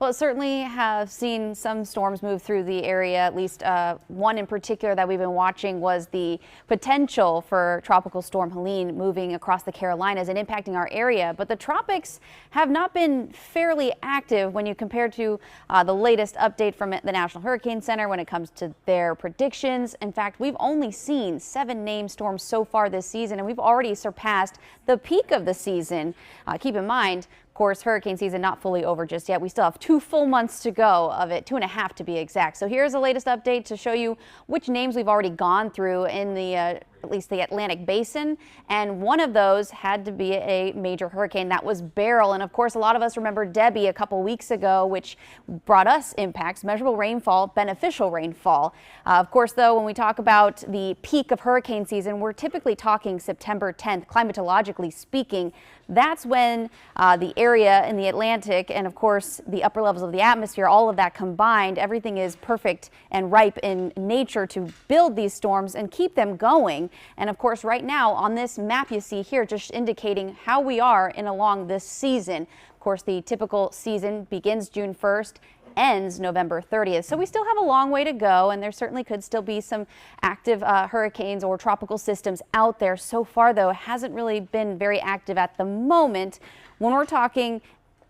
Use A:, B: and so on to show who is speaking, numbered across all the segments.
A: Well, certainly have seen some storms move through the area. At least one in particular that we've been watching was the potential for Tropical Storm Helene moving across the Carolinas and impacting our area. But the tropics have not been fairly active when you compare to the latest update from the National Hurricane Center when it comes to their predictions. In fact, we've only seen 7 named storms so far this season, and we've already surpassed the peak of the season. Keep in mind, of course, hurricane season not fully over just yet. We still have 2 full months to go of it, 2.5 to be exact. So here's the latest update to show you which names we've already gone through in the at least the Atlantic Basin, and one of those had to be a major hurricane. That was Beryl, and of course a lot of us remember Debbie a couple weeks ago, which brought us impacts, measurable rainfall, beneficial rainfall. Of course, though, when we talk about the peak of hurricane season, we're typically talking September 10th, climatologically speaking. That's when the area in the Atlantic and, of course, the upper levels of the atmosphere, all of that combined, everything is perfect and ripe in nature to build these storms and keep them going. And, of course, right now on this map you see here, just indicating how we are in along this season. Of course, the typical season begins June 1st. Ends November 30th. So we still have a long way to go, and there certainly could still be some active hurricanes or tropical systems out there. So far, though, it hasn't really been very active at the moment. When we're talking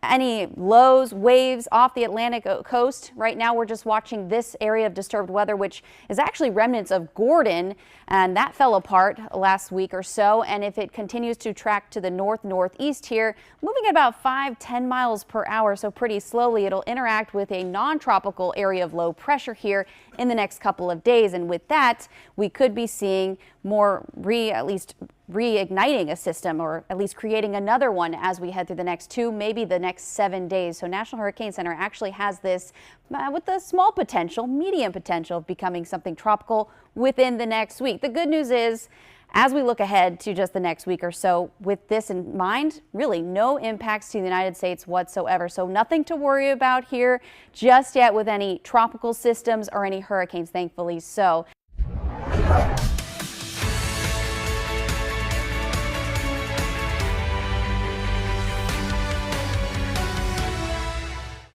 A: any lows, waves off the Atlantic coast, right now we're just watching this area of disturbed weather, which is actually remnants of Gordon, and that fell apart last week or so. And if it continues to track to the northeast here, moving at about 5-10 miles per hour, so pretty slowly, it'll interact with a non-tropical area of low pressure here in the next couple of days. And with that, we could be seeing more at least reigniting a system, or at least creating another one as we head through the next 2, maybe the next 7 days. So National Hurricane Center actually has this with the small potential, medium potential of becoming something tropical within the next week. The good news is, as we look ahead to just the next week or so, with this in mind, really no impacts to the United States whatsoever. So nothing to worry about here just yet with any tropical systems or any hurricanes, thankfully so.